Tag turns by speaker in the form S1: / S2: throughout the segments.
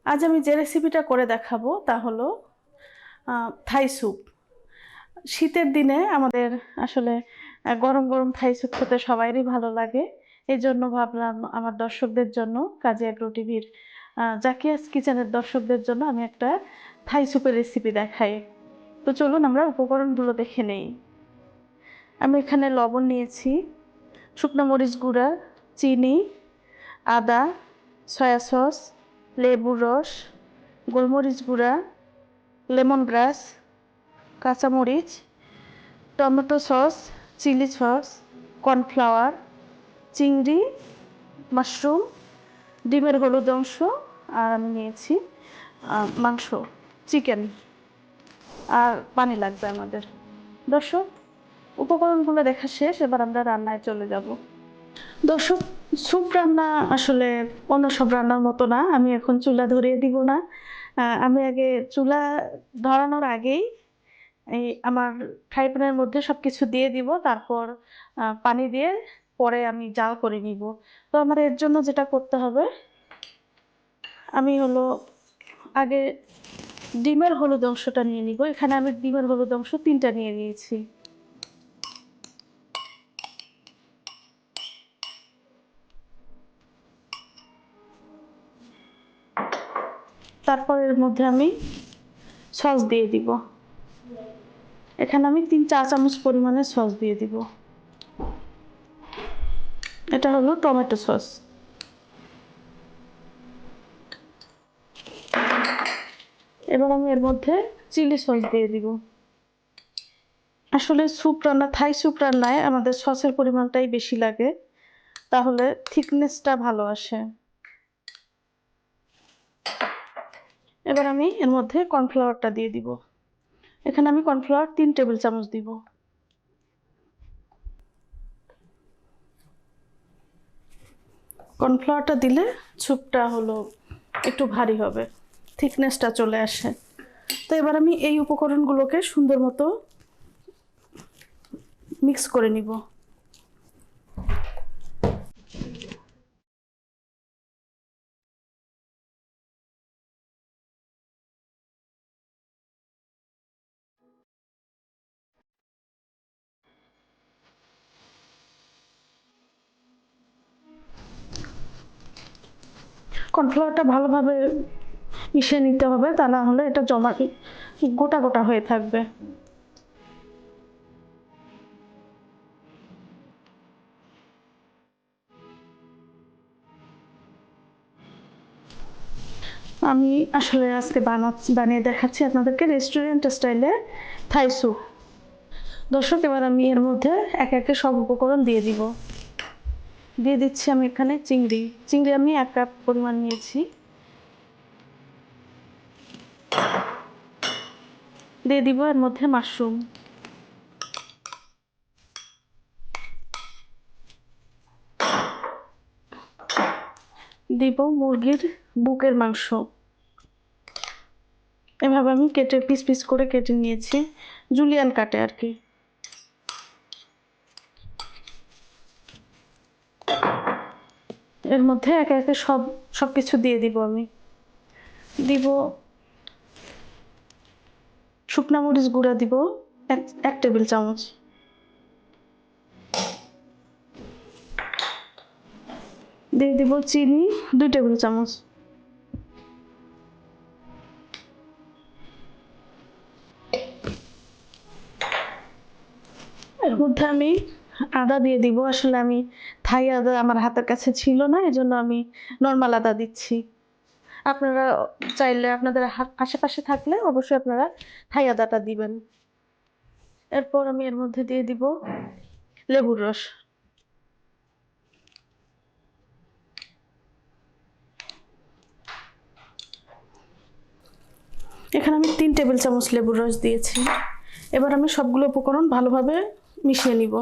S1: আজ আমি যে রেসিপিটা করে দেখাবো তা হলো থাই স্যুপ। শীতের দিনে আমাদের আসলে গরম গরম থাই স্যুপ খেতে সবারই ভালো লাগে। এই জন্য ভাবলাম আমার দর্শকদের জন্য, কাজী অ্যাগ্রো টিভির জাকিয়াস কিচেনের দর্শকদের জন্য আমি একটা থাই স্যুপের রেসিপি দেখাই। তো চলুন আমরা উপকরণগুলো দেখে নেই। আমি এখানে লবণ নিয়েছি, শুকনো মরিচ গুঁড়া, চিনি, আদা, সয়া সস, লেবুর রস, গোলমরিচ গুঁড়া, লেমন গ্রাস, কাঁচামরিচ, tomato sauce, chilli sauce, cornflour, চিংড়ি, মাশরুম, ডিমের হলুদ অংশ, আর আমি নিয়েছি মাংস, চিকেন, আর পানি লাগবে আমাদের। দর্শক, উপকরণগুলো দেখা শেষ, এবার আমরা রান্নায় চলে যাব। দর্শক, স্যুপ রান্না আসলে অন্য সব রান্নার মতো না। আমি এখন চুলা ধরিয়ে দিব না। আমি আগে চুলা ধরানোর আগেই এই আমার ফ্রাই প্যানের মধ্যে সবকিছু দিয়ে দিব, তারপর পানি দিয়ে পরে আমি জাল করে নিব। তো আমার এর জন্য যেটা করতে হবে, আমি হলো আগে ডিমের হলুদ অংশটা নিয়ে নিব। এখানে আমি ডিমের হলুদ অংশ 3টা নিয়ে নিয়েছি। তারপর এর মধ্যে আমি সস দিয়ে দিব। এখানে আমি 3 চা চামচ পরিমাণে সস দিয়ে দিব। এটা হলো টমেটো সস। এবার আমি এর মধ্যে চিলি সস দিয়ে দিব। আসলে স্যুপ রান্না, থাই স্যুপ রান্নায় আমাদের সসের পরিমাণটাই বেশি লাগে, তাহলে থিকনেসটা ভালো আসে। এবার আমি এর মধ্যে কর্নফ্লাওয়ারটা দিয়ে দিব। এখানে আমি কর্নফ্লাওয়ার 3 টেবিল চামচ দিব। কর্নফ্লাওয়ারটা দিলে স্যুপটা হলো একটু ভারী হবে, থিকনেসটা চলে আসে। তো এবার আমি এই উপকরণগুলোকে সুন্দর মতো মিক্স করে নিব। কর্নফ্লাওয়ারটা ভালোভাবে মিশিয়ে নিতে হবে, তা না হলে এটা জমা গোটা গোটা হয়ে থাকবে। আমি আসলে আজকে বানিয়ে দেখাচ্ছি আপনাদেরকে রেস্টুরেন্ট স্টাইলে থাই স্যুপ। দর্শক, এবার আমি এর মধ্যে একে একে সব উপকরণ দিয়ে দিব। দিয়ে দিচ্ছি আমি এখানে চিংড়ি। চিংড়ি আমি 1 কাপ পরিমাণ নিয়েছি। দিয়ে দিব এর মধ্যে মাশরুম। দিব মুরগির বুকের মাংস। এভাবে আমি কেটে পিস পিস করে কেটে নিয়েছি, জুলিয়ান কাটে আর কি। এর মধ্যে একে একে সবকিছু দিয়ে দিব আমি। দিব শুকনা মরিচ গুঁড়া দিব 1 টেবিল চামচ। দিয়ে দিব চিনি 2 টেবিল চামচ। এর মধ্যে আমি আদা দিয়ে দিব। আসলে আমি থাই আদা আমার হাতের কাছে ছিল না, এজন্য আমি নর্মাল আদা দিচ্ছি। আপনারা চাইলে আপনাদের আশেপাশে থাকলে অবশ্যই আপনারা থাই আদাটা দিবেন। এরপর আমি এর মধ্যে দিয়ে দিব লেবুর রস। এখানে আমি 3 টেবিল চামচ লেবুর রস দিয়েছি। এবার আমি সবগুলো উপকরণ ভালোভাবে মিশিয়ে নিব।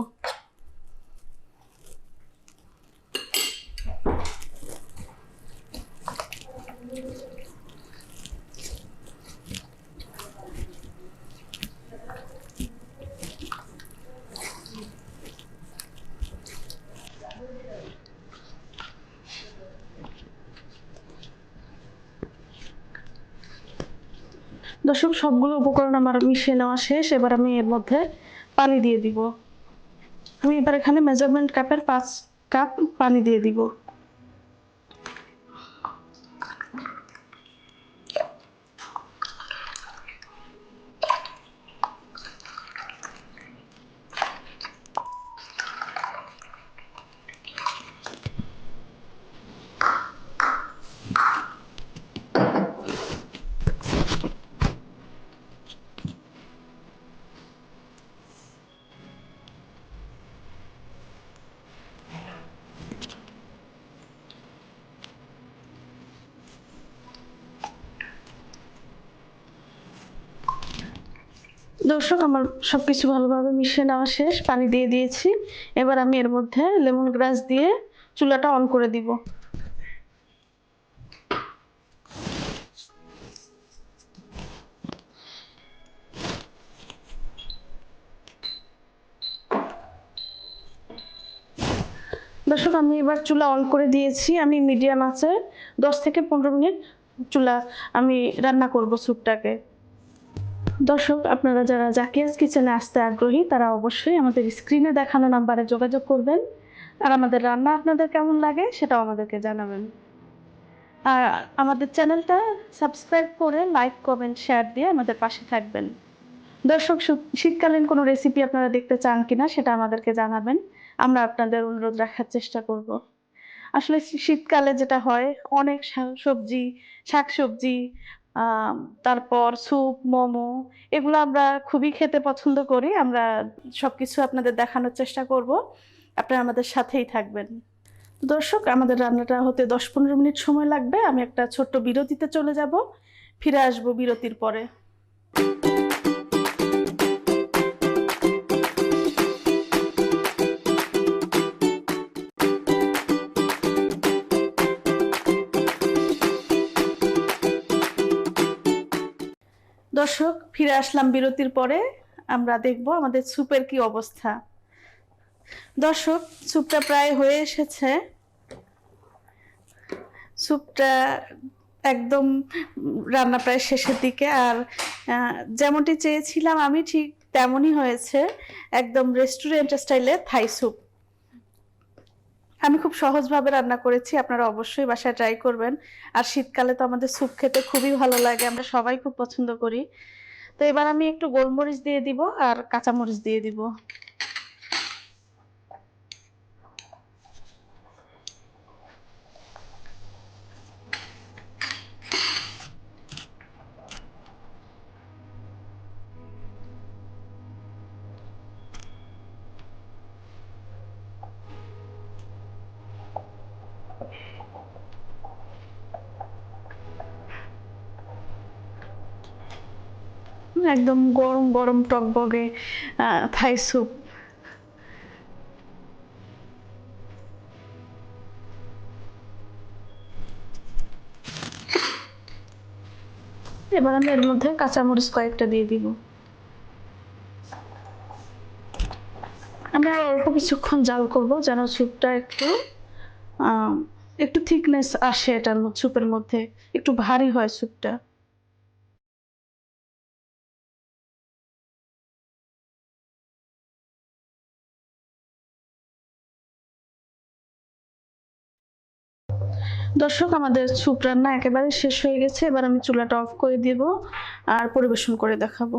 S1: দর্শক, সবগুলো উপকরণ আমার মিশিয়ে নেওয়া শেষ। এবার আমি এর মধ্যে পানি দিয়ে দিব। আমি এবার এখানে মেজারমেন্ট কাপের 5 কাপ পানি দিয়ে দিব। দর্শক, আমার সবকিছু ভালোভাবে মিশিয়ে নেওয়া শেষ। পানি দিয়ে দিয়েছি। এবার আমি এর মধ্যে লেমন গ্রাস দিয়ে চুলাটা অন করে দিব। দর্শক, আমি এবার চুলা অন করে দিয়েছি। আমি মিডিয়াম আছে 10 থেকে 15 মিনিট চুলা আমি রান্না করব স্যুপটাকে। দর্শক, আপনারা যারা জাকিয়াস কিচেনে আসতে আগ্রহী তারা অবশ্যই আমাদের স্ক্রিনে দেখানো নাম্বারে যোগাযোগ করবেন। আর আমাদের রান্না আপনাদের কেমন লাগে সেটাও আমাদেরকে জানাবেন। আর আমাদের চ্যানেলটা সাবস্ক্রাইব করে লাইক, কমেন্ট, শেয়ার দিয়ে আমাদের পাশে থাকবেন। দর্শক, শীতকালীন কোনো রেসিপি আপনারা দেখতে চান কিনা সেটা আমাদেরকে জানাবেন। আমরা আপনাদের অনুরোধ রাখার চেষ্টা করব। আসলে শীতকালে যেটা হয়, অনেক সবজি, শাকসবজি, তারপর স্যুপ, মোমো, এগুলো আমরা খুবই খেতে পছন্দ করি। আমরা সবকিছু আপনাদের দেখানোর চেষ্টা করব। আপনারা আমাদের সাথেই থাকবেন। দর্শক, আমাদের রান্নাটা হতে 10-15 মিনিট সময় লাগবে। আমি একটা ছোট্ট বিরতিতে চলে যাব, ফিরে আসবো বিরতির পরে। দর্শক, ফিরে আসলাম বিরতির পরে। আমরা দেখব আমাদের স্যুপের কি অবস্থা। দর্শক, স্যুপটা প্রায় হয়ে এসেছে। স্যুপটা একদম রান্না প্রায় শেষের দিকে। আর যেমনটি চেয়েছিলাম আমি, ঠিক তেমনই হয়েছে। একদম রেস্টুরেন্ট স্টাইলে থাই স্যুপ। আমি খুব সহজভাবে রান্না করেছি, আপনারা অবশ্যই বাসায় ট্রাই করবেন। আর শীতকালে তো আমাদের স্যুপ খেতে খুবই ভালো লাগে, আমরা সবাই খুব পছন্দ করি। তো এবার আমি একটু গোলমরিচ দিয়ে দিব আর কাঁচামরিচ দিয়ে দিব। একদম গরম গরম টকবগে থাই স্যুপ। এবার আমি এর মধ্যে কাঁচামরিচ কয়েকটা দিয়ে দিব। আমরা অল্প কিছুক্ষণ জাল করব যেন স্যুপটা একটু থিকনেস আসে, এটার স্যুপের মধ্যে একটু ভারী হয় স্যুপটা। দর্শক, আমাদের স্যুপ রান্না একেবারে শেষ হয়ে গেছে। এবার আমি চুলাটা অফ করে দিব আর পরিবেশন করে দেখাবো।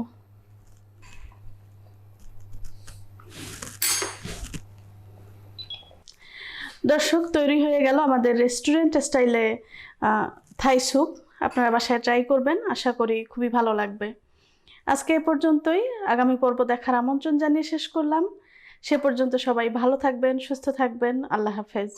S1: দর্শক, তৈরি হয়ে গেল আমাদের রেস্টুরেন্ট স্টাইলে থাই স্যুপ। আপনারা বাসায় ট্রাই করবেন, আশা করি খুবই ভালো লাগবে। আজকে এ পর্যন্তই। আগামী পর্ব দেখার আমন্ত্রণ জানিয়ে শেষ করলাম। সে পর্যন্ত সবাই ভালো থাকবেন, সুস্থ থাকবেন। আল্লাহ হাফেজ।